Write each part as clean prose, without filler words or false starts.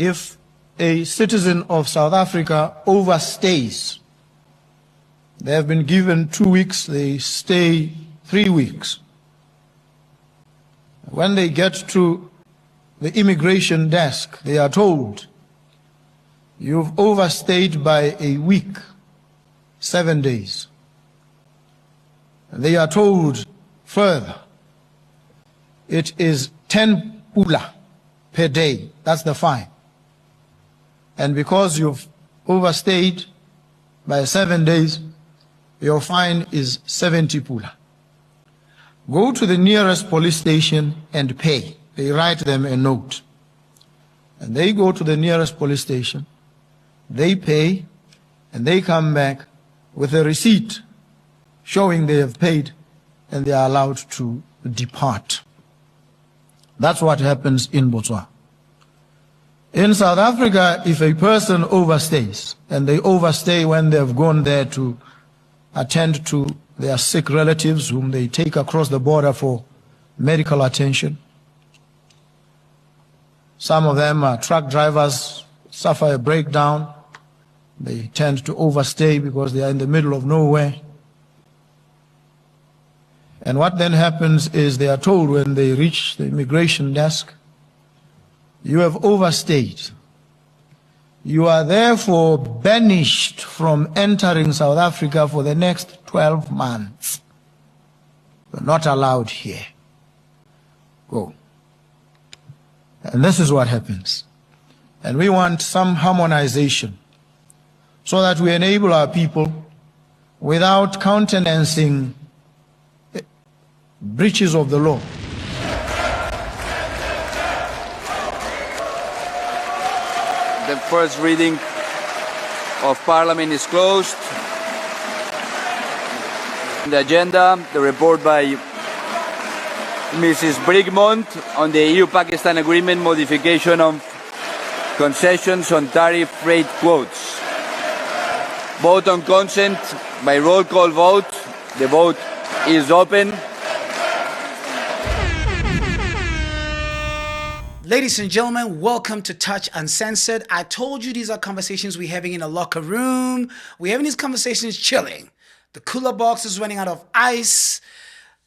if a citizen of South Africa overstays, they have been given 2 weeks, they stay 3 weeks. When they get to the immigration desk, they are told, you've overstayed by a week, 7 days. They are told further, it is 10 pula per day, that's the fine. And because you've overstayed by 7 days, your fine is 70 pula. Go to the nearest police station and pay. They write them a note. And they go to the nearest police station, they pay, and they come back with a receipt showing they have paid, and they are allowed to depart. That's what happens in Botswana. In South Africa, if a person overstays, and they overstay when they've gone there to attend to their sick relatives whom they take across the border for medical attention. Some of them are truck drivers, suffer a breakdown. They tend to overstay because they are in the middle of nowhere. And what then happens is they are told when they reach the immigration desk, you have overstayed. You are therefore banished from entering South Africa for the next 12 months. You're not allowed here. Go. And this is what happens. And we want some harmonization so that we enable our people without countenancing breaches of the law. The first reading of Parliament is closed. The agenda, the report by Mrs. Brigmont on the EU-Pakistan Agreement modification of concessions on tariff rate quotes. Vote on consent by roll call vote. The vote is open. Ladies and gentlemen, welcome to Touch Uncensored. I told you these are conversations we're having in a locker room. We're having these conversations chilling. The cooler box is running out of ice.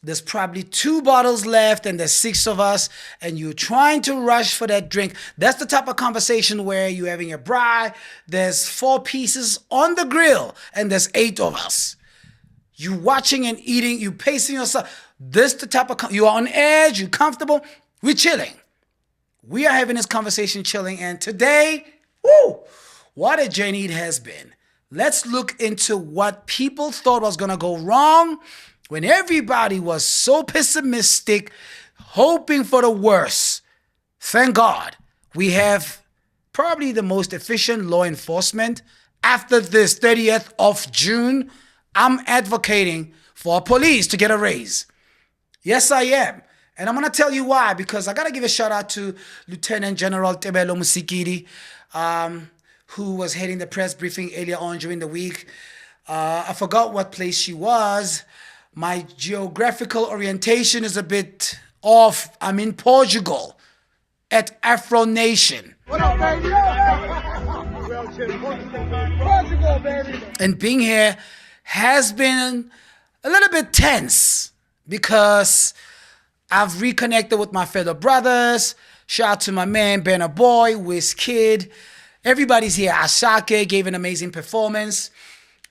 There's probably 2 bottles left and there's 6 of us and you're trying to rush for that drink. That's the type of conversation where you're having a braai. There's 4 pieces on the grill and there's 8 of us. You watching and eating, you pacing yourself. This the type of, you are on edge, you're comfortable, we're chilling. We are having this conversation chilling, and today, woo, what a journey it has been. Let's look into what people thought was going to go wrong when everybody was so pessimistic, hoping for the worst. Thank God we have probably the most efficient law enforcement. After this 30th of June, I'm advocating for police to get a raise. Yes, I am. And I'm going to tell you why, because I got to give a shout out to Lieutenant General Tbo Touch, who was heading the press briefing earlier on during the week. I forgot what place she was. My geographical orientation is a bit off. I'm in Portugal at Afro Nation. What up, baby? Portugal, baby. And being here has been a little bit tense because I've reconnected with my fellow brothers. Shout out to my man, Banner Boy, Wiz Kid. Everybody's here. Ashake gave an amazing performance.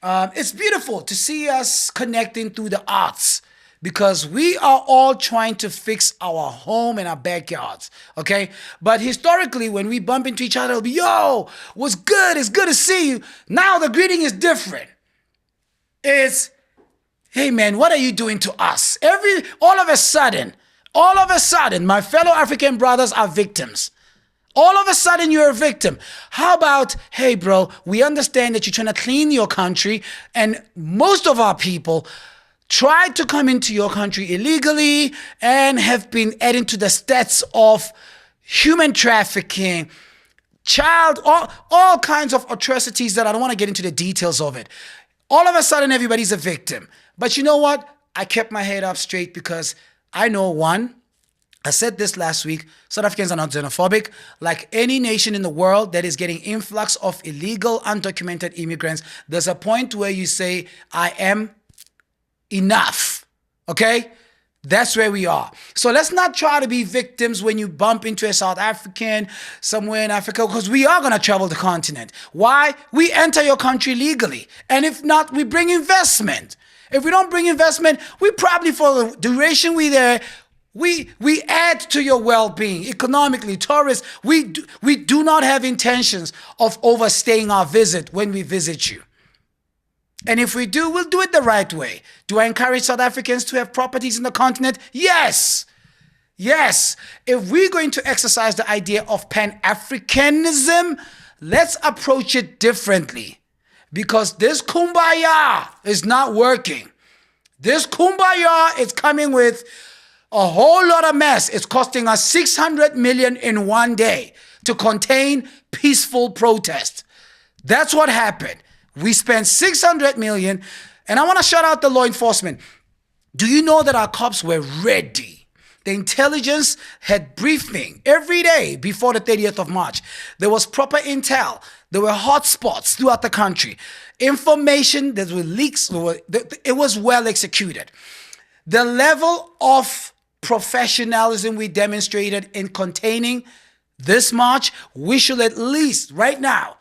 It's beautiful to see us connecting through the arts because we are all trying to fix our home and our backyards, okay? But historically, when we bump into each other, it'll be, yo, what's good? It's good to see you. Now the greeting is different. It's, hey man, what are you doing to us? All of a sudden, my fellow African brothers are victims. All of a sudden, you're a victim. How about, hey, bro, we understand that you're trying to clean your country, and most of our people tried to come into your country illegally and have been adding to the stats of human trafficking, all kinds of atrocities that I don't want to get into the details of it. All of a sudden, everybody's a victim. But you know what? I kept my head up straight because I know, one, I said this last week, South Africans are not xenophobic. Like any nation in the world that is getting influx of illegal, undocumented immigrants, there's a point where you say, I am enough, okay? That's where we are. So let's not try to be victims when you bump into a South African somewhere in Africa, because we are going to travel the continent. Why? We enter your country legally. And if not, we bring investment. If we don't bring investment, we probably, for the duration we're there, we add to your well-being economically. Tourists, we do not have intentions of overstaying our visit when we visit you. And if we do, we'll do it the right way. Do I encourage South Africans to have properties in the continent? Yes. Yes. If we're going to exercise the idea of Pan-Africanism, let's approach it differently. Because this kumbaya is not working. This kumbaya is coming with a whole lot of mess. It's costing us 600 million in one day to contain peaceful protest. That's what happened. We spent 600 million, and I want to shout out the law enforcement. Do you know that our cops were ready? The intelligence had briefing every day before the 30th of March. There was proper intel. There were hotspots throughout the country. Information, there were leaks. It was well executed. The level of professionalism we demonstrated in containing this march, we should at least, right now,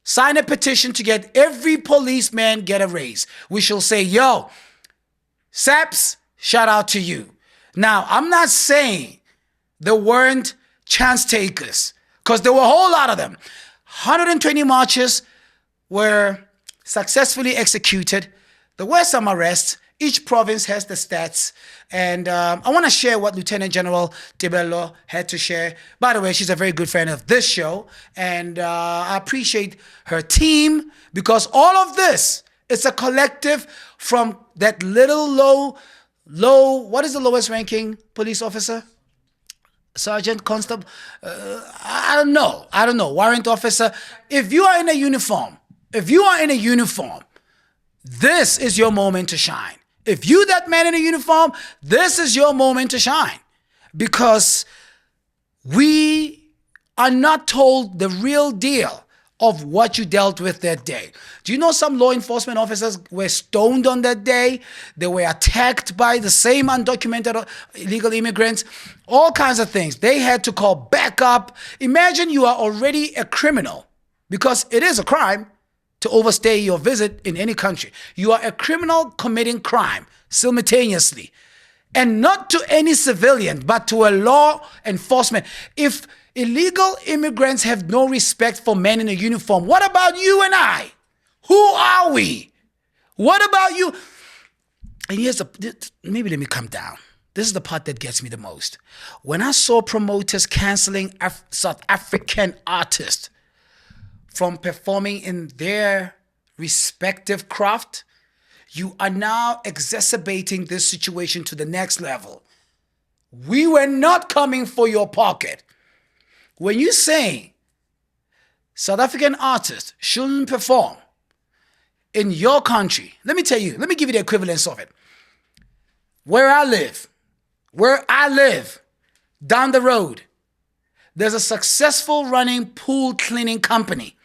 sign a petition to get every policeman get a raise. We shall say, yo, Saps, shout out to you. Now, I'm not saying there weren't chance takers, because there were a whole lot of them. 120 marches were successfully executed. There were some arrests. Each province has the stats. And I want to share what Lieutenant General Tbo had to share. By the way, she's a very good friend of this show. And I appreciate her team, because all of this is a collective from that little low, what is the lowest ranking police officer? Sergeant, constable? I don't know. Warrant officer. If you are in a uniform, this is your moment to shine. If you, that man in a uniform, this is your moment to shine, because we are not told the real deal of what you dealt with that day. Do you know some law enforcement officers were stoned on that day? They were attacked by the same undocumented illegal immigrants, all kinds of things. They had to call backup. Imagine you are already a criminal, because it is a crime to overstay your visit in any country. You are a criminal committing crime simultaneously, and not to any civilian, but to a law enforcement. If illegal immigrants have no respect for men in a uniform, what about you and I? Who are we? What about you? And maybe let me come down. This is the part that gets me the most. When I saw promoters canceling South African artists from performing in their respective craft, you are now exacerbating this situation to the next level. We were not coming for your pocket. When you say South African artists shouldn't perform in your country, let me give you the equivalence of it. Where I live, down the road, there's a successful running pool cleaning company.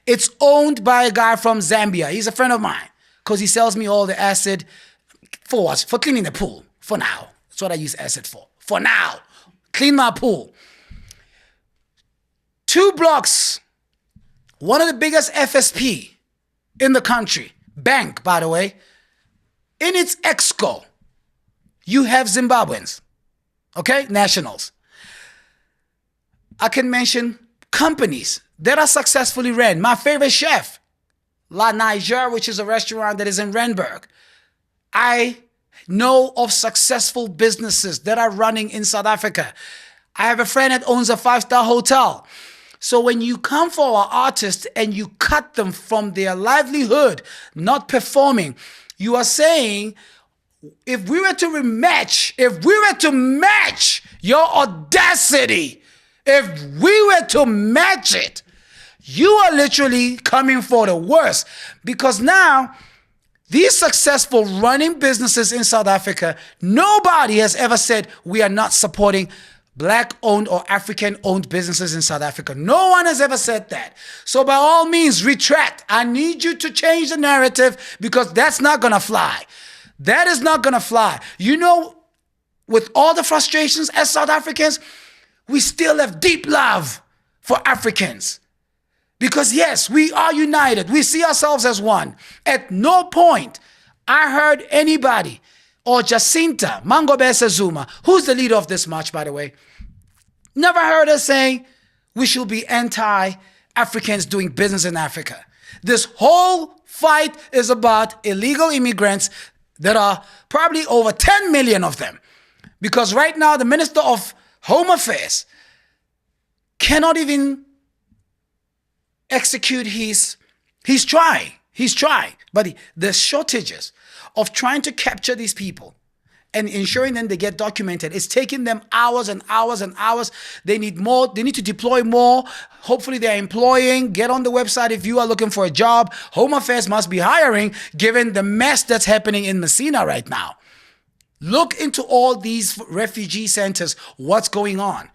It's owned by a guy from Zambia. He's a friend of mine, because he sells me all the acid for what? For cleaning the pool. For now. That's what I use acid for. For now. Clean my pool. 2 blocks. One of the biggest FSP in the country. Bank, by the way. In its exco, you have Zimbabweans. Okay? Nationals. I can mention companies that are successfully ran. My favorite chef, La Niger, which is a restaurant that is in Randburg. I know of successful businesses that are running in South Africa. I have a friend that owns a 5-star hotel. So when you come for our artists and you cut them from their livelihood, not performing, you are saying, if we were to match your audacity, if we were to match it, you are literally coming for the worst. Because now, these successful running businesses in South Africa, nobody has ever said we are not supporting Black-owned or African-owned businesses in South Africa. No one has ever said that. So by all means, retract. I need you to change the narrative because that's not going to fly. That is not going to fly. You know, with all the frustrations as South Africans, we still have deep love for Africans. Because yes, we are united. We see ourselves as one. At no point I heard anybody or Jacinta Mangobese Zuma, who's the leader of this march, by the way, never heard her saying we should be anti-Africans doing business in Africa. This whole fight is about illegal immigrants that are probably over 10 million of them. Because right now, the Minister of Home Affairs cannot even execute he's trying, but the shortages of trying to capture these people and ensuring them they get documented, it's taking them hours and hours and hours. They need more, they need to deploy more. Hopefully they're employing. Get on the website if you are looking for a job. Home Affairs must be hiring given the mess that's happening in Messina right now. Look into all these refugee centers, what's going on.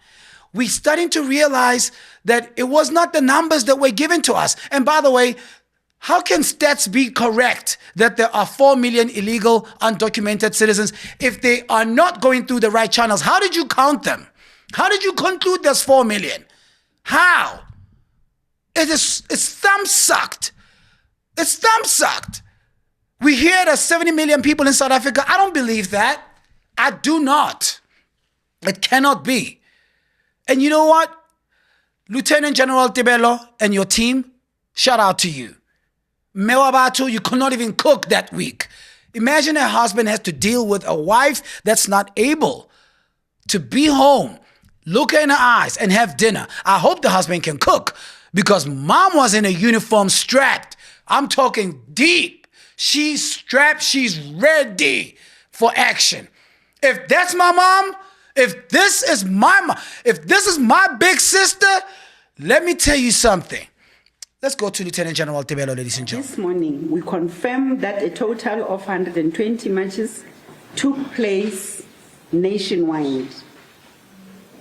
We're starting to realize that it was not the numbers that were given to us. And by the way, how can stats be correct that there are 4 million illegal undocumented citizens if they are not going through the right channels? How did you count them? How did you conclude there's 4 million? How? It's thumb sucked. It's thumb sucked. We hear there's 70 million people in South Africa. I don't believe that. I do not. It cannot be. And you know what? Lieutenant General Tbo and your team, shout out to you. Mewabatu, you could not even cook that week. Imagine a husband has to deal with a wife that's not able to be home, look her in her eyes and have dinner. I hope the husband can cook because mom was in a uniform strapped. I'm talking deep. She's strapped. She's ready for action. If that's my mom, if this is my mom, if this is my big sister, let me tell you something. Let's go to Lieutenant General Tbo, ladies and gentlemen. This morning, we confirmed that a total of 120 matches took place nationwide.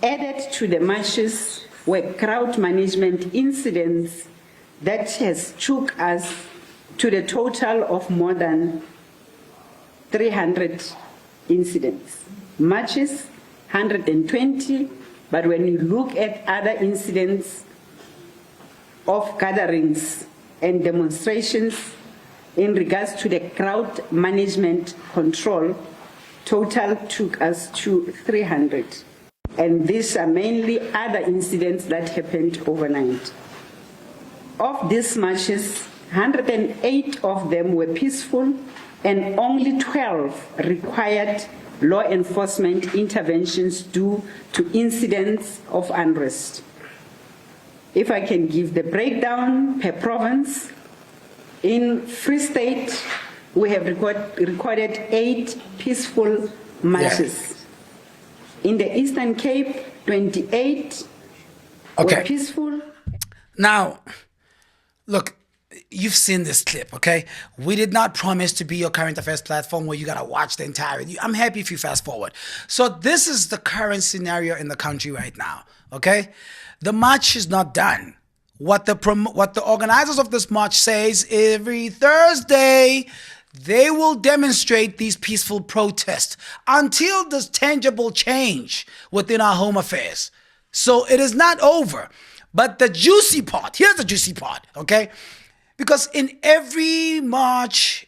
Added to the matches were crowd management incidents that has took us to the total of more than 300 incidents. Matches, 120, but when you look at other incidents of gatherings and demonstrations in regards to the crowd management control, total took us to 300. And these are mainly other incidents that happened overnight. Of these marches, 108 of them were peaceful and only 12 required law enforcement interventions due to incidents of unrest. If I can give the breakdown per province, in Free State, we have recorded 8 peaceful marches. Yeah. In the Eastern Cape, 28 were peaceful. Now, look, you've seen this clip, okay? We did not promise to be your current affairs platform where you got to watch the entire. I'm happy if you fast forward. So this is the current scenario in the country right now, okay? The march is not done. What the organizers of this march says, every Thursday, they will demonstrate these peaceful protests until there's tangible change within our home affairs. So it is not over. But the juicy part, here's the juicy part, okay? Because in every march,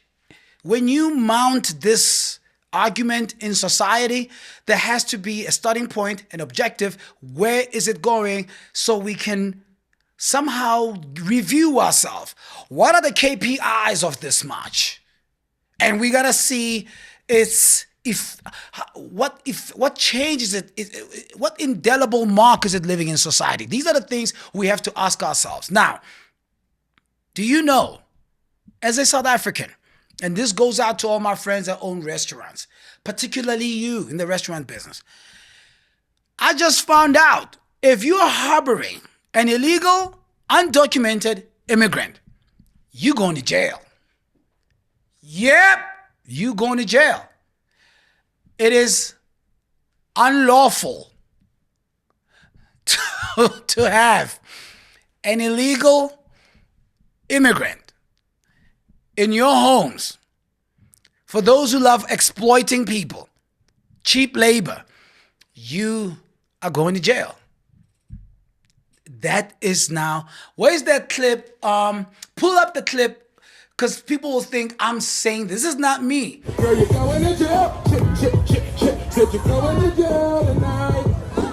when you mount this argument in society, there has to be a starting point, an objective. Where is it going? So we can somehow review ourselves. What are the KPIs of this march? And we gotta see what change is it? What indelible mark is it living in society? These are the things we have to ask ourselves. Now, do you know, as a South African, and this goes out to all my friends that own restaurants, particularly you in the restaurant business, I just found out if you are harboring an illegal, undocumented immigrant, you going to jail. Yep, you going to jail. It is unlawful to have an illegal immigrant in your homes, for those who love exploiting people, cheap labor, you are going to jail. That is now, where's that clip? Pull up the clip, because people will think I'm saying this is not me. Girl, you're going to jail. Chip, chip, chip, chip. Said you're going to jail tonight.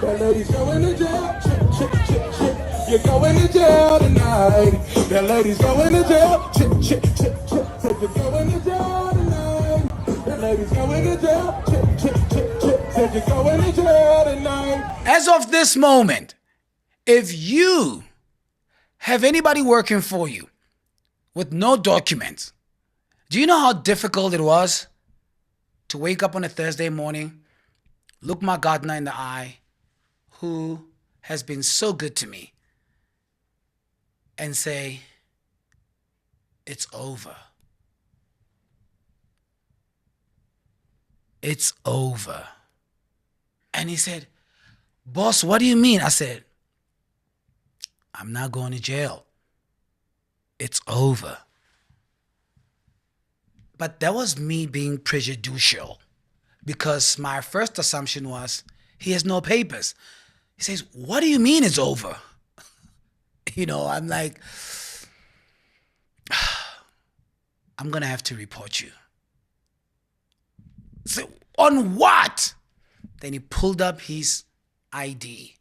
That lady's going to jail. Chip, chip, chip, chip. You're going to jail tonight. That lady's going to jail. Chip, chip, chip, chip. Said you're going to jail tonight. That lady's going to jail. Chip, chip, chip, chip. Said you're going to jail tonight. As of this moment, if you have anybody working for you with no documents, do you know how difficult it was to wake up on a Thursday morning, look my gardener in the eye, who has been so good to me, and say, it's over. It's over. And he said, boss, what do you mean? I said, I'm not going to jail. It's over. But that was me being prejudicial, because my first assumption was he has no papers. He says, what do you mean it's over? I'm like, I'm going to have to report you. So, on what? Then he pulled up his ID.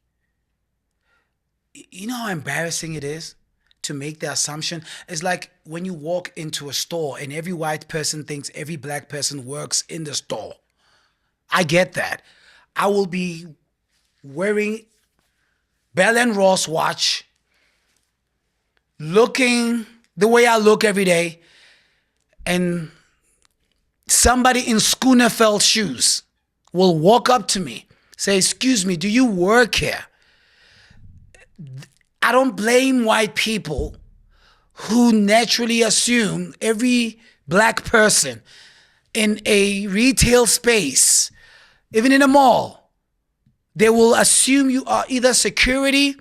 You know how embarrassing it is to make the assumption? It's like when you walk into a store and every white person thinks every black person works in the store. I get that. I will be wearing Bell & Ross watch, looking the way I look every day, and somebody in Schooneveld shoes will walk up to me, say, excuse me, do you work here? I don't blame white people who naturally assume every black person in a retail space, even in a mall, they will assume you are either security.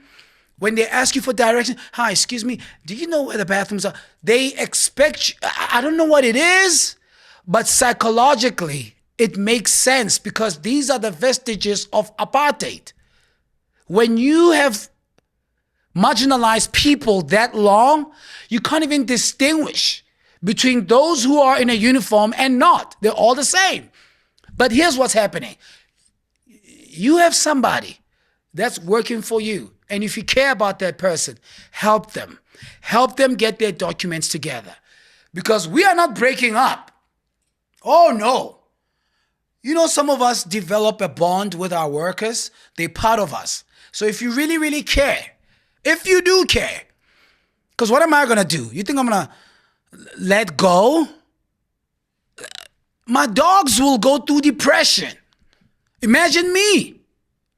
When they ask you for direction, hi, excuse me, do you know where the bathrooms are? They expect you, I don't know what it is, but psychologically, it makes sense, because these are the vestiges of apartheid. When you have marginalized people that long, you can't even distinguish between those who are in a uniform and not. They're all the same. But here's what's happening. You have somebody that's working for you, and if you care about that person, help them. Help them get their documents together, because we are not breaking up. Oh no. Some of us develop a bond with our workers. They're part of us. So if you really, really care, if you do care, because what am I going to do? You think I'm going to let go? My dogs will go through depression. Imagine me.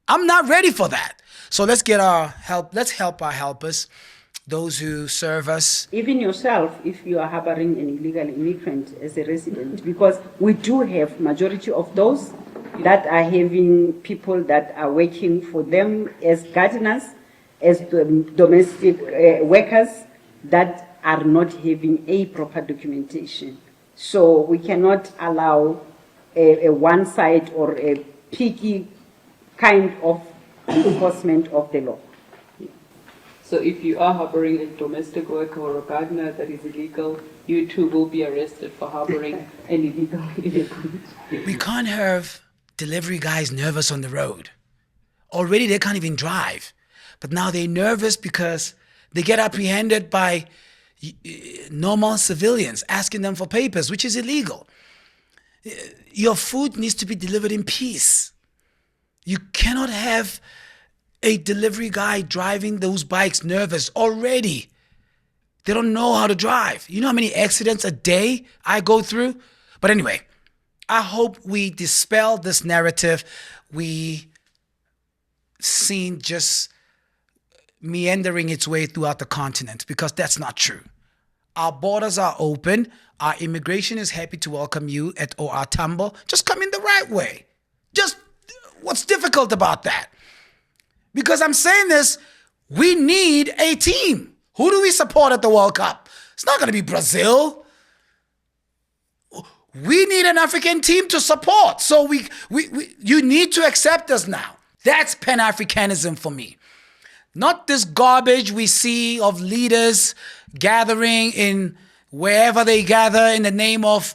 I'm not ready for that. So let's get our help. Let's help our helpers, those who serve us. Even yourself, if you are harboring an illegal immigrant as a resident, because we do have majority of those that are having people that are working for them as gardeners, as domestic workers, that are not having a proper documentation. So we cannot allow a one side or a picky kind of enforcement of the law. So if you are harboring a domestic worker or a gardener that is illegal, you too will be arrested for harboring an illegal immigrant. We can't have delivery guys nervous on the road. Already they can't even drive. But now they're nervous because they get apprehended by normal civilians asking them for papers, which is illegal. Your food needs to be delivered in peace. You cannot have a delivery guy driving those bikes nervous already. They don't know how to drive. You know how many accidents a day I go through? But anyway, I hope we dispel this narrative we seen just meandering its way throughout the continent, because that's not true. Our borders are open. Our immigration is happy to welcome you at OR Tambo. Just come in the right way. Just what's difficult about that? Because I'm saying this We need a team. Who do we support at the World Cup? It's not going to be Brazil. We need an African team to support. So you need to accept us now. That's Pan-Africanism for me. Not this garbage we see of leaders gathering in wherever they gather in the name of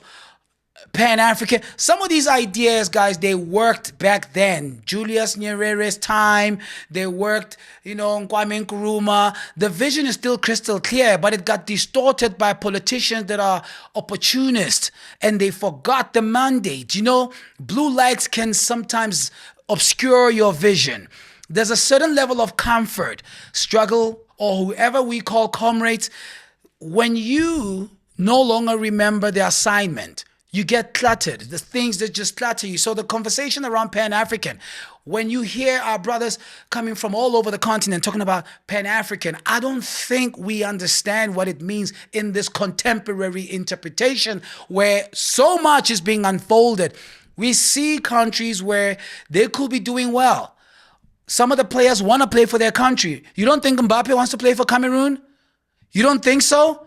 Pan-African. Some of these ideas, guys, they worked back then. Julius Nyerere's time, they worked, Kwame Nkrumah. The vision is still crystal clear, but it got distorted by politicians that are opportunists, and they forgot the mandate. Blue lights can sometimes obscure your vision. There's a certain level of comfort, struggle, or whoever we call comrades. When you no longer remember the assignment, you get cluttered. The things that just clutter you. So the conversation around Pan-African, when you hear our brothers coming from all over the continent talking about Pan-African, I don't think we understand what it means in this contemporary interpretation where so much is being unfolded. We see countries where they could be doing well. Some of the players want to play for their country. You don't think Mbappe wants to play for Cameroon? You don't think so?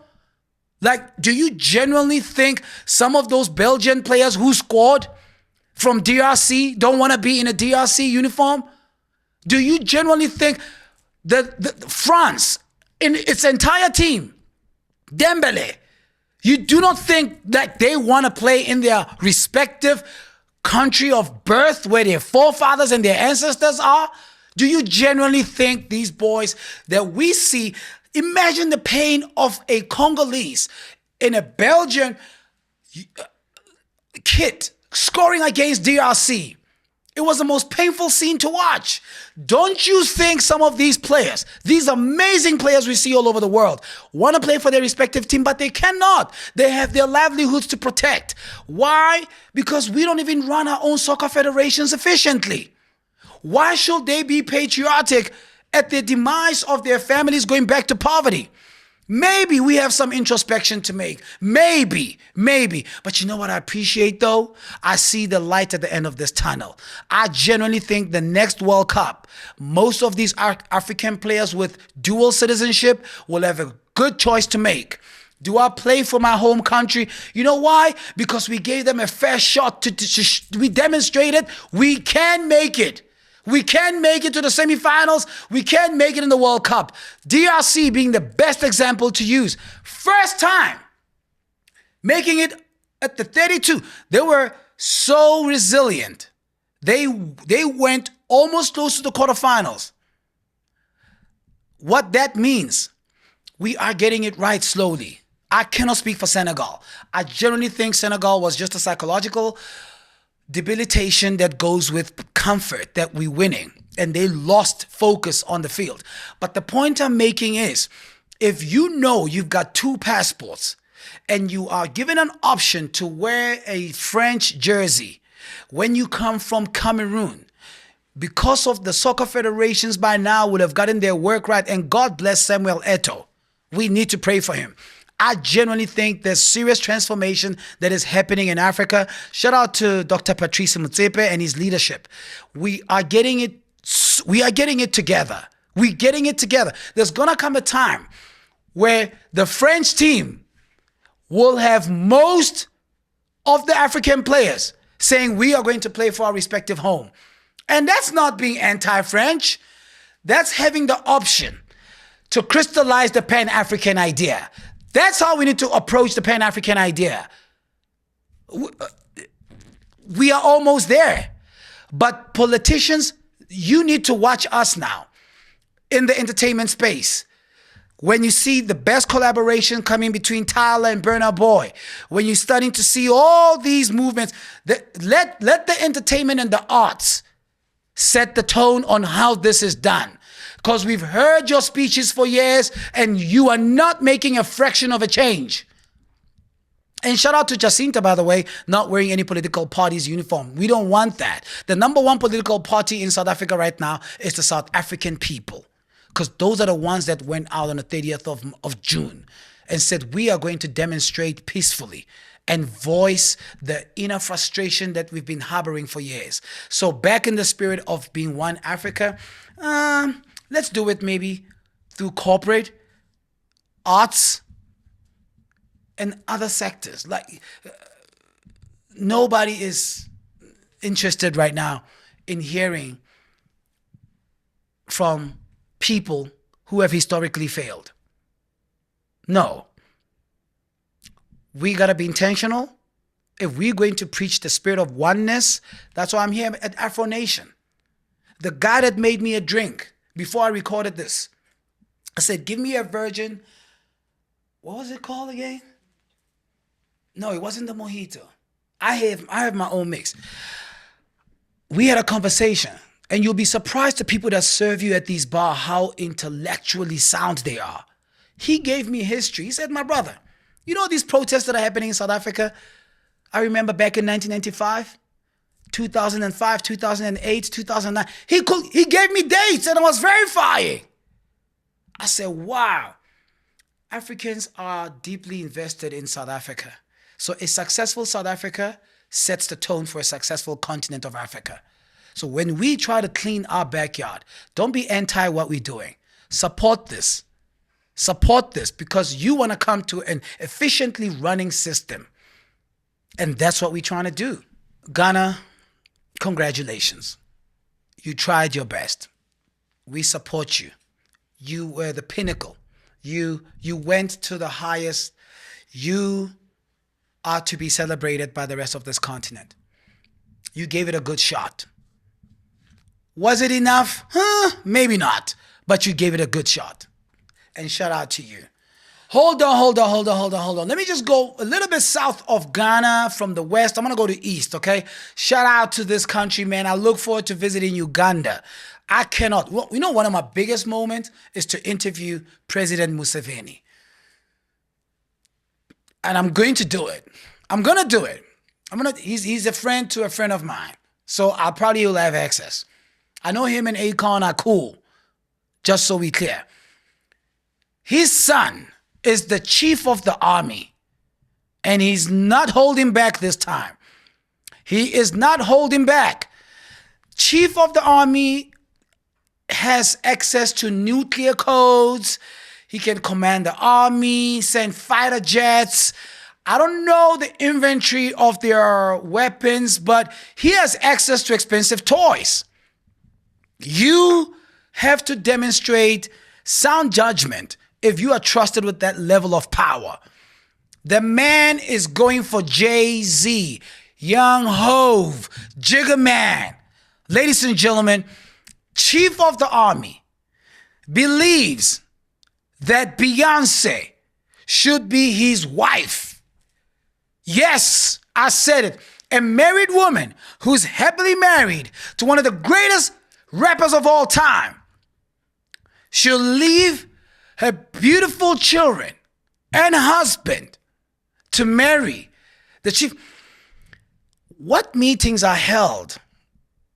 Do you genuinely think some of those Belgian players who scored from DRC don't want to be in a DRC uniform? Do you genuinely think that France, in its entire team, Dembele, you do not think that they want to play in their respective country of birth where their forefathers and their ancestors are? Do you genuinely think these boys that we see, imagine the pain of a Congolese in a Belgian kit scoring against DRC. It was the most painful scene to watch. Don't you think some of these players, these amazing players we see all over the world, want to play for their respective team, but they cannot. They have their livelihoods to protect. Why? Because we don't even run our own soccer federations efficiently. Why should they be patriotic at the demise of their families going back to poverty? Maybe we have some introspection to make. Maybe. But you know what I appreciate though? I see the light at the end of this tunnel. I genuinely think the next World Cup, most of these African players with dual citizenship will have a good choice to make. Do I play for my home country? You know why? Because we gave them a fair shot. We demonstrated we can make it. We can make it to the semifinals. We can make it in the World Cup. DRC being the best example to use. First time making it at the 32. They were so resilient. They went almost close to the quarterfinals. What that means, we are getting it right slowly. I cannot speak for Senegal. I generally think Senegal was just a psychological debilitation that goes with comfort that we're winning, and they lost focus on the field. But the point I'm making is, if you know you've got two passports and you are given an option to wear a French jersey when you come from Cameroon, because of the soccer federations by now would have gotten their work right, and God bless Samuel Eto'o. We need to pray for him. I genuinely think there's serious transformation that is happening in Africa. Shout out to Dr. Patrice Motsepe and his leadership. We are getting it together. We're getting it together. There's going to come a time where the French team will have most of the African players saying we are going to play for our respective home. And that's not being anti-French. That's having the option to crystallize the Pan-African idea. That's how we need to approach the Pan-African idea. We are almost there. But politicians, you need to watch us now in the entertainment space. When you see the best collaboration coming between Tyler and Burna Boy, when you're starting to see all these movements, let the entertainment and the arts set the tone on how this is done. Because we've heard your speeches for years and you are not making a fraction of a change. And shout out to Jacinta, by the way, not wearing any political party's uniform. We don't want that. The number one political party in South Africa right now is the South African people. Because those are the ones that went out on the 30th of June and said, we are going to demonstrate peacefully and voice the inner frustration that we've been harboring for years. So back in the spirit of being one Africa, let's do it maybe through corporate, arts, and other sectors. Like, nobody is interested right now in hearing from people who have historically failed. No. We got to be intentional. If we're going to preach the spirit of oneness, that's why I'm here at Afro Nation. The guy that made me a drink before I recorded this, I said, give me a virgin. What was it called again? No, it wasn't the mojito. I have my own mix. We had a conversation, and you'll be surprised the people that serve you at these bars, how intellectually sound they are. He gave me history. He said, my brother, you know these protests that are happening in South Africa? I remember back in 1995, 2005, 2008, 2009. He gave me dates and I was verifying. I said, wow, Africans are deeply invested in South Africa. So a successful South Africa sets the tone for a successful continent of Africa. So when we try to clean our backyard, don't be anti what we're doing. Support this. Support this because you want to come to an efficiently running system. And that's what we're trying to do. Ghana, congratulations. You tried your best. We support you. You were the pinnacle. You went to the highest. You are to be celebrated by the rest of this continent. You gave it a good shot. Was it enough? Maybe not. But you gave it a good shot. And shout out to you. Hold on. Let me just go a little bit south of Ghana from the west. I'm going to go to east, okay? Shout out to this country, man. I look forward to visiting Uganda. I cannot. Well, you know, one of my biggest moments is to interview President Museveni. And I'm going to do it. I'm going to do it. He's a friend to a friend of mine. So I probably will have access. I know him and Akon are cool. Just so we clear. His son is the chief of the army. And he's not holding back this time. He is not holding back. Chief of the army has access to nuclear codes. He can command the army, send fighter jets. I don't know the inventory of their weapons, but he has access to expensive toys. You have to demonstrate sound judgment if you are trusted with that level of power. The man is going for Jay-Z, Young Hove, Jigga Man. Ladies and gentlemen, Chief of the Army believes that Beyonce should be his wife. Yes, I said it. A married woman who's happily married to one of the greatest rappers of all time should leave her beautiful children and husband to marry the chief. What meetings are held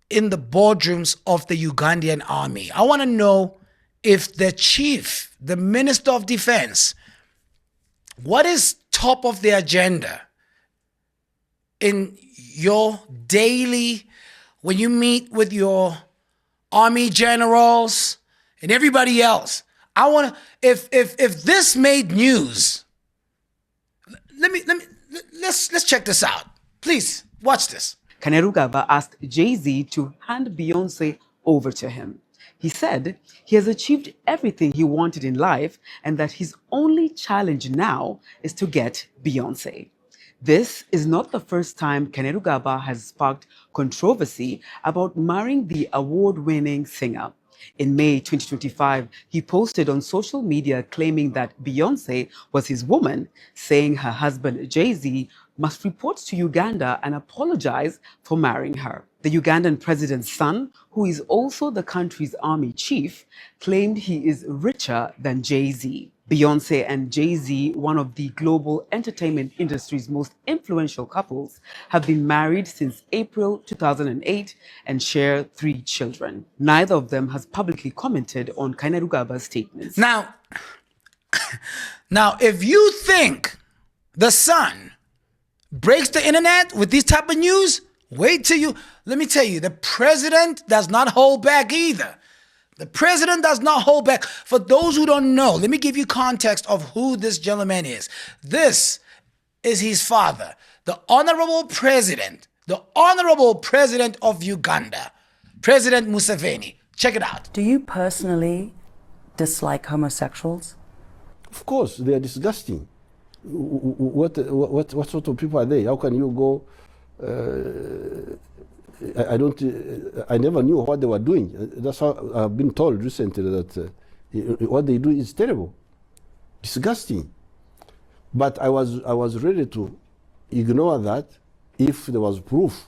in the boardrooms of the Ugandan army? I want to know if the chief, the Minister of Defense, what is top of the agenda in your daily, when you meet with your army generals and everybody else? I want to, if this made news, let's check this out. Please watch this. Kainerugaba asked Jay-Z to hand Beyonce over to him. He said he has achieved everything he wanted in life and that his only challenge now is to get Beyonce. This is not the first time Kainerugaba has sparked controversy about marrying the award-winning singer. In May 2025, he posted on social media claiming that Beyonce was his woman, saying her husband Jay-Z must report to Uganda and apologize for marrying her. The Ugandan president's son, who is also the country's army chief, claimed he is richer than Jay-Z. Beyonce and Jay-Z, one of the global entertainment industry's most influential couples, have been married since April 2008 and share 3 children. Neither of them has publicly commented on Kainerugaba's statements. Now, if you think the Sun breaks the internet with these type of news, wait till you, let me tell you, the president does not hold back either. The president does not hold back. For those who don't know, let me give you context of who this gentleman is. This is his father, the honorable president of Uganda, President Museveni. Check it out. Do you personally dislike homosexuals? Of course, they are disgusting. What sort of people are they? How can you go? I never knew what they were doing. That's how I've been told recently that what they do is terrible, disgusting. But I was ready to ignore that if there was proof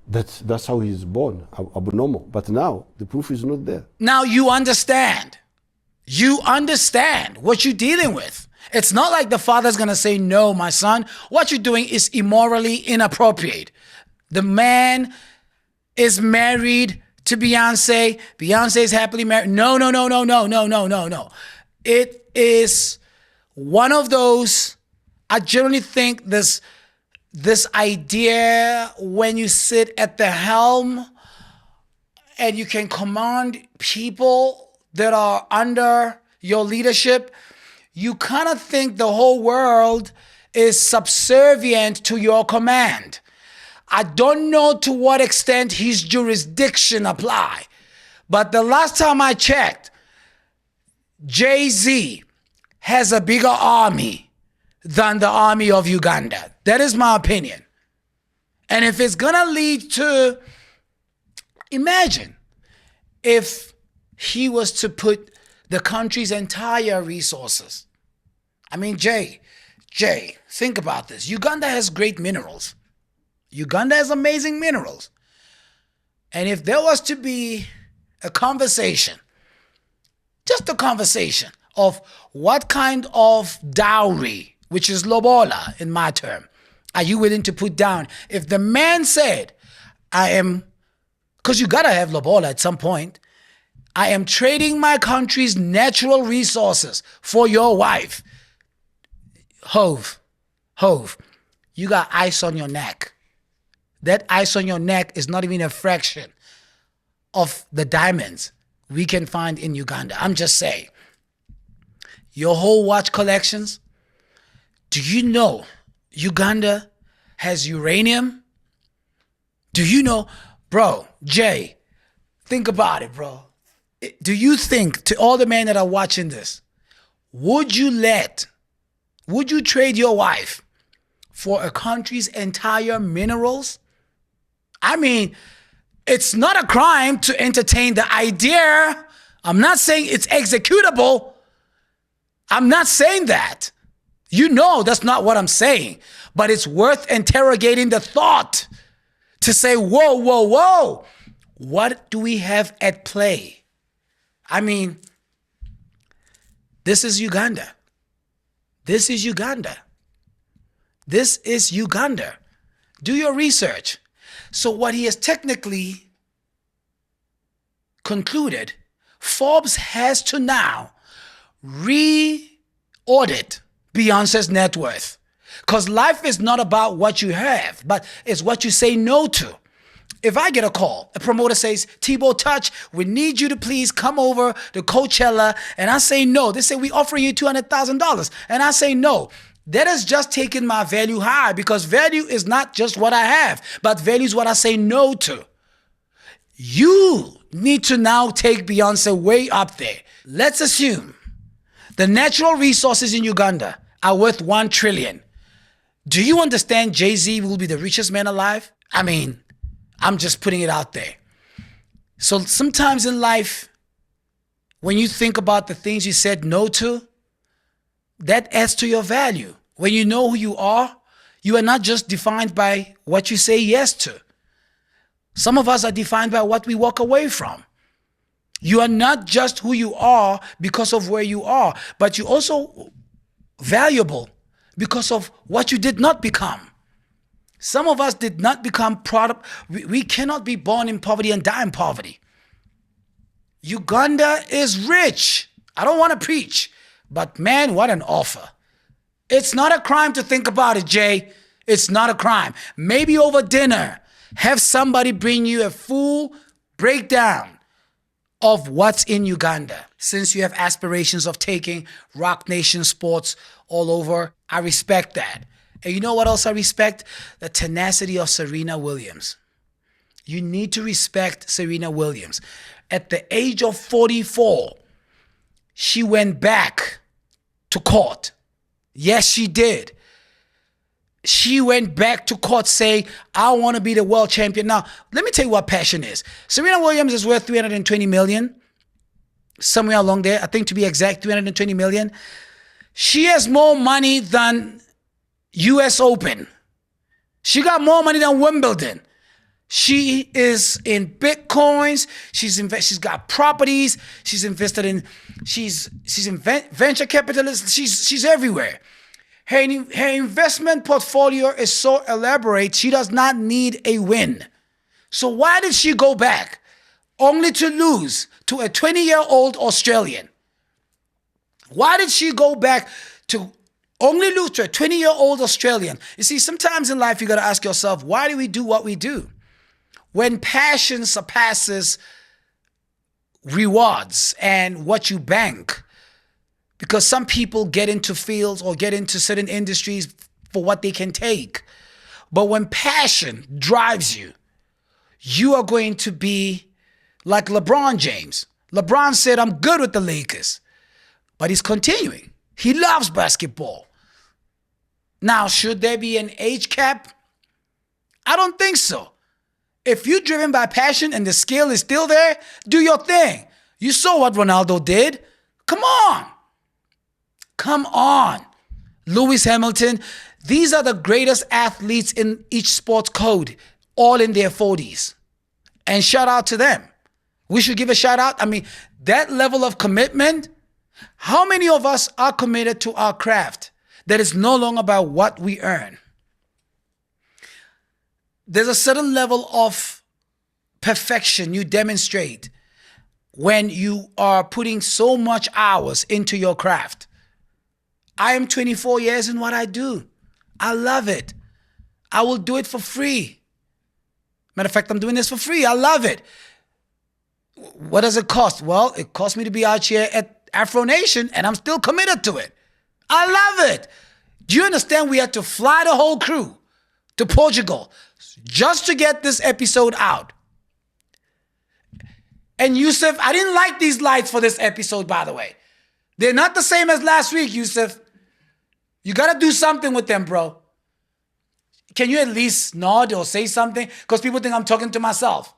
that that's how he's born, abnormal. But now the proof is not there. Now you understand. You understand what you're dealing with. It's not like the father's going to say, no, my son, what you're doing is immorally inappropriate. The man is married to Beyonce. Beyonce is happily married. No. It is one of those, I generally think this idea when you sit at the helm and you can command people that are under your leadership, you kind of think the whole world is subservient to your command. I don't know to what extent his jurisdiction apply, but the last time I checked, Jay-Z has a bigger army than the army of Uganda. That is my opinion. And if it's gonna lead to, imagine if he was to put the country's entire resources. I mean, Jay, think about this. Uganda has great minerals. Uganda has amazing minerals. And if there was to be a conversation, just a conversation of what kind of dowry, which is lobola in my term, are you willing to put down? If the man said, because you gotta have lobola at some point, I am trading my country's natural resources for your wife. Hove, you got ice on your neck. That ice on your neck is not even a fraction of the diamonds we can find in Uganda. I'm just saying. Your whole watch collections, do you know Uganda has uranium? Do you know, bro, Jay, think about it, bro. Do you think, to all the men that are watching this, would you trade your wife for a country's entire minerals? I mean, it's not a crime to entertain the idea. I'm not saying it's executable. I'm not saying that. You know that's not what I'm saying. But it's worth interrogating the thought to say, whoa. What do we have at play? I mean, this is Uganda. This is Uganda. Do your research. So what he has technically concluded, Forbes has to now re-audit Beyonce's net worth. Because life is not about what you have, but it's what you say no to. If I get a call, a promoter says, Tbo Touch, we need you to please come over to Coachella, and I say no. They say, we offer you $200,000. And I say no. That has just taken my value high, because value is not just what I have, but value is what I say no to. You need to now take Beyonce way up there. Let's assume the natural resources in Uganda are worth $1 trillion. Do you understand Jay-Z will be the richest man alive? I mean, I'm just putting it out there. So sometimes in life, when you think about the things you said no to, that adds to your value. When you know who you are not just defined by what you say yes to. Some of us are defined by what we walk away from. You are not just who you are because of where you are, but you're also valuable because of what you did not become. Some of us did not become product. We cannot be born in poverty and die in poverty. Uganda is rich. I don't want to preach, but man, what an offer. It's not a crime to think about it, Jay. It's not a crime. Maybe over dinner, have somebody bring you a full breakdown of what's in Uganda. Since you have aspirations of taking Rock Nation sports all over, I respect that. And you know what else I respect? The tenacity of Serena Williams. You need to respect Serena Williams. At the age of 44, she went back to court. Yes, she did. She went back to court saying, I want to be the world champion. Now, let me tell you what passion is. Serena Williams is worth $320 million. Somewhere along there, I think to be exact, $320 million. She has more money than US Open. She got more money than Wimbledon. She is in Bitcoins. She's got properties. She's invested in, she's in venture capitalists. She's everywhere. Her investment portfolio is so elaborate, she does not need a win. So why did she go back only to lose to a 20-year-old Australian? Why did she go back to only lose to a 20-year-old Australian? You see, sometimes in life you got to ask yourself, why do we do what we do? When passion surpasses rewards and what you bank, because some people get into fields or get into certain industries for what they can take. But when passion drives you, you are going to be like LeBron James. LeBron said, I'm good with the Lakers, but he's continuing. He loves basketball. Now, should there be an age cap? I don't think so. If you're driven by passion and the skill is still there, do your thing. You saw what Ronaldo did. Come on. Come on. Lewis Hamilton. These are the greatest athletes in each sports code, all in their 40s. And shout out to them. We should give a shout out. I mean, that level of commitment. How many of us are committed to our craft that is no longer about what we earn? There's a certain level of perfection you demonstrate when you are putting so much hours into your craft. I am 24 years in what I do. I love it. I will do it for free. Matter of fact, I'm doing this for free. I love it. What does it cost? Well, it cost me to be out here at Afro Nation, and I'm still committed to it. I love it. Do you understand? We had to fly the whole crew to Portugal just to get this episode out. And Yusuf, I didn't like these lights for this episode, by the way. They're not the same as last week, Yusuf. You got to do something with them, bro. Can you at least nod or say something? Because people think I'm talking to myself.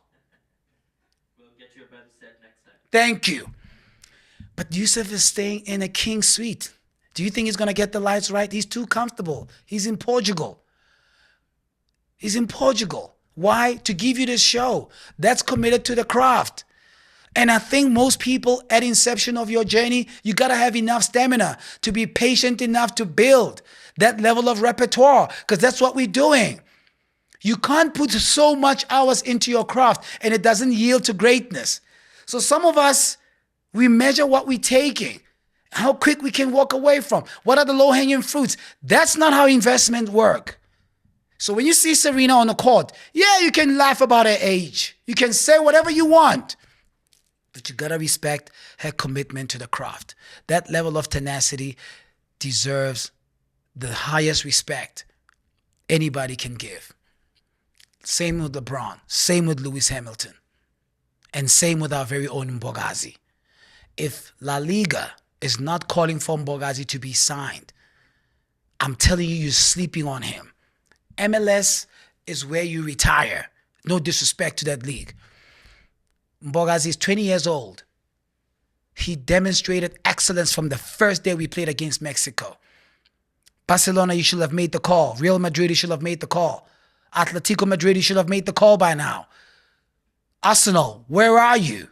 We'll get you a better set next time. Thank you. But Yusuf is staying in a king suite. Do you think he's going to get the lights right? He's too comfortable. He's in Portugal. He's in Portugal. Why? To give you this show. That's committed to the craft. And I think most people at inception of your journey, you got to have enough stamina to be patient enough to build that level of repertoire, because that's what we're doing. You can't put so much hours into your craft and it doesn't yield to greatness. So some of us, we measure what we're taking, how quick we can walk away from, what are the low-hanging fruits. That's not how investment work. So when you see Serena on the court, yeah, you can laugh about her age. You can say whatever you want. But you gotta respect her commitment to the craft. That level of tenacity deserves the highest respect anybody can give. Same with LeBron, same with Lewis Hamilton, and same with our very own Mbogazi. If La Liga is not calling for Mbogazi to be signed, I'm telling you, you're sleeping on him. MLS is where you retire. No disrespect to that league. Mbogazi is 20 years old. He demonstrated excellence from the first day we played against Mexico. Barcelona, you should have made the call. Real Madrid, you should have made the call. Atletico Madrid, you should have made the call by now. Arsenal, where are you?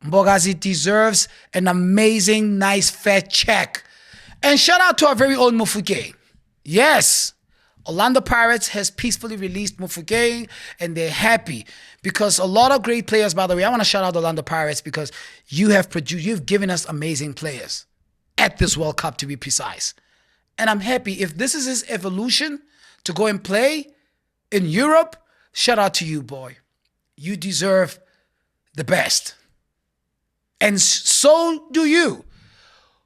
Mbogazi deserves an amazing, nice, fair check. And shout out to our very own Mufuke. Yes, Orlando Pirates has peacefully released Mufuke, and they're happy because a lot of great players, by the way, I want to shout out Orlando Pirates because you've given us amazing players at this World Cup, to be precise. And I'm happy. If this is his evolution to go and play in Europe, shout out to you, boy. You deserve the best. And so do you,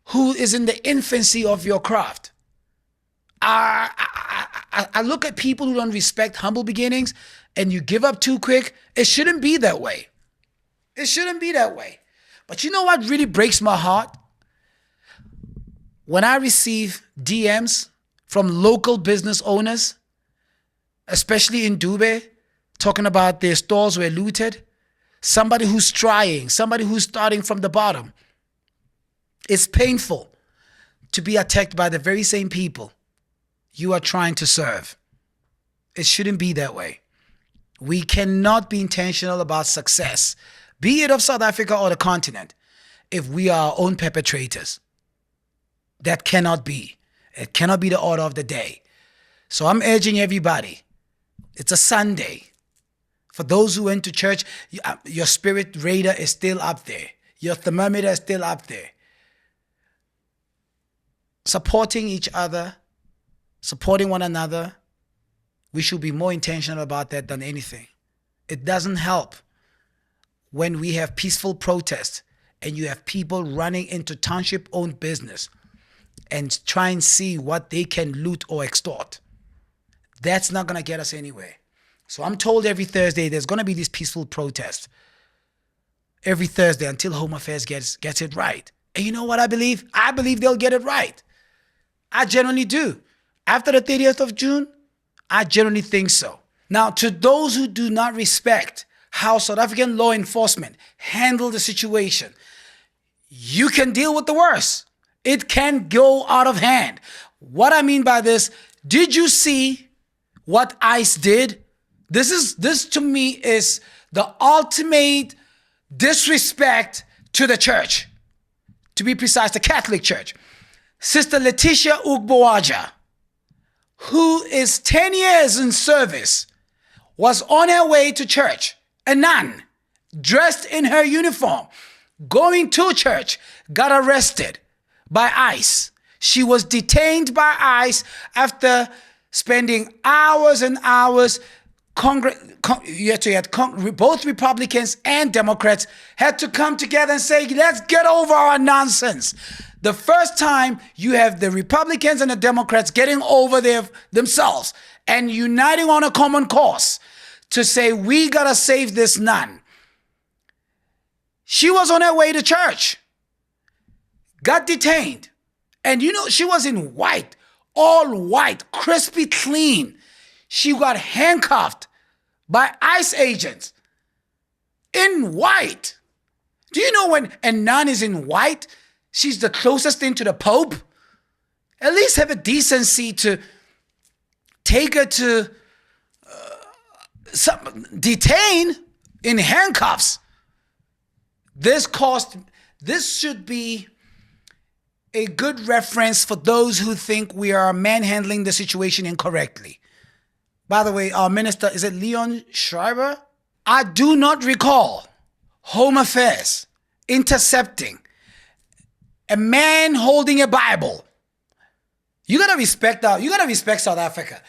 who is in the infancy of your craft. I look at people who don't respect humble beginnings and you give up too quick. It shouldn't be that way. It shouldn't be that way. But you know what really breaks my heart? When I receive DMs from local business owners, especially in Dubai, talking about their stores were looted, somebody who's trying, somebody who's starting from the bottom. It's painful to be attacked by the very same people you are trying to serve. It shouldn't be that way. We cannot be intentional about success, be it of South Africa or the continent, if we are our own perpetrators. That cannot be. It cannot be the order of the day. So I'm urging everybody, it's a Sunday. For those who went to church, your spirit radar is still up there. Your thermometer is still up there. Supporting each other, supporting one another, we should be more intentional about that than anything. It doesn't help when we have peaceful protests and you have people running into township-owned business and try and see what they can loot or extort. That's not going to get us anywhere. So I'm told every Thursday there's going to be this peaceful protest. Every Thursday until Home Affairs gets it right. And you know what I believe? I believe they'll get it right. I genuinely do. After the 30th of June, I genuinely think so. Now, to those who do not respect how South African law enforcement handle the situation, you can deal with the worst. It can go out of hand. What I mean by this, did you see what ICE did? This to me is the ultimate disrespect to the church. To be precise, the Catholic Church. Sister Letitia Ugboaja, who is 10 years in service, was on her way to church, a nun, dressed in her uniform, going to church, got arrested by ICE. She was detained by ICE after spending hours and hours. Both Republicans and Democrats had to come together and say, let's get over our nonsense. The first time you have the Republicans and the Democrats getting over themselves and uniting on a common cause to say, we got to save this nun. She was on her way to church, got detained. And you know, she was in white, all white, crispy clean. She got handcuffed by ICE agents in white. Do you know when a nun is in white, she's the closest thing to the Pope? At least have a decency to take her to detain in handcuffs. This should be a good reference for those who think we are manhandling the situation incorrectly. By the way, our minister, is it Leon Schreiber? I do not recall Home Affairs intercepting a man holding a Bible. You gotta respect South Africa.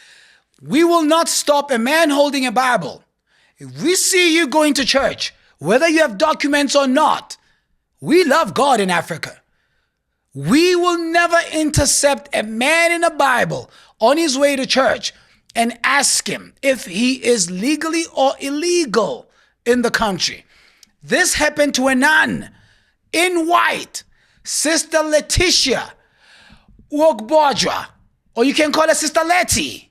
We will not stop a man holding a Bible. If we see you going to church, whether you have documents or not, we love God in Africa. We will never intercept a man in a Bible on his way to church and ask him if he is legally or illegal in the country. This happened to a nun in white, Sister Letitia Ugboaja, or you can call her Sister Letty.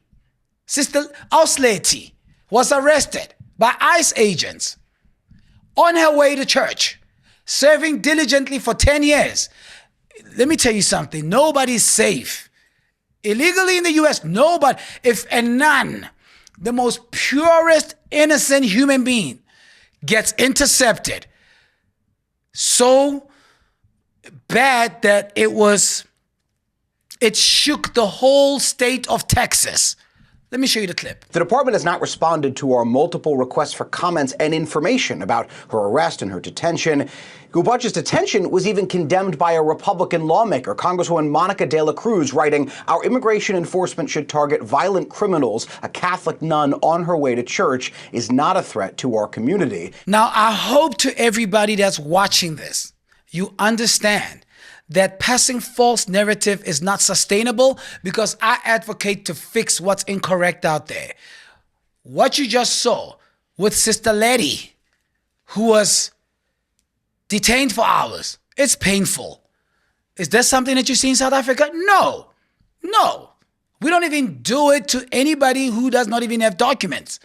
Sister Ausleti was arrested by ICE agents on her way to church, serving diligently for 10 years. Let me tell you something, nobody's safe. Illegally in the US, nobody. If a nun, the most purest, innocent human being, gets intercepted so bad that it shook the whole state of Texas. Let me show you the clip. The department has not responded to our multiple requests for comments and information about her arrest and her detention. Ugboaja's detention was even condemned by a Republican lawmaker, Congresswoman Monica De La Cruz, writing, "Our immigration enforcement should target violent criminals. A Catholic nun on her way to church is not a threat to our community." Now, I hope to everybody that's watching this, you understand that passing false narrative is not sustainable, because I advocate to fix what's incorrect out there. What you just saw with Sister Letty, who was detained for hours, it's painful. Is that something that you see in South Africa? No. We don't even do it to anybody who does not even have documents.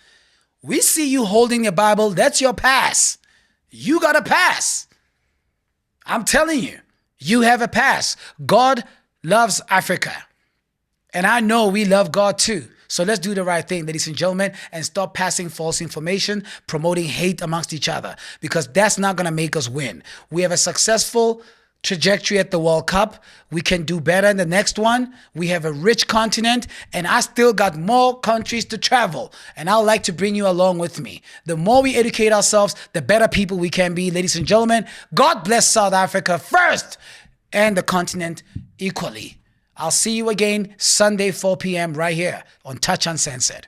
We see you holding your Bible, that's your pass. You got a pass. I'm telling you, you have a pass. God loves Africa. And I know we love God too. So let's do the right thing, ladies and gentlemen, and stop passing false information, promoting hate amongst each other, because that's not going to make us win. We have a successful trajectory at the World Cup. We can do better in the next one. We have a rich continent, and I still got more countries to travel, and I'd like to bring you along with me. The more we educate ourselves, the better people we can be, ladies and gentlemen. God bless South Africa first, and the continent equally. I'll see you again Sunday, 4 p.m. right here on Touch Uncensored.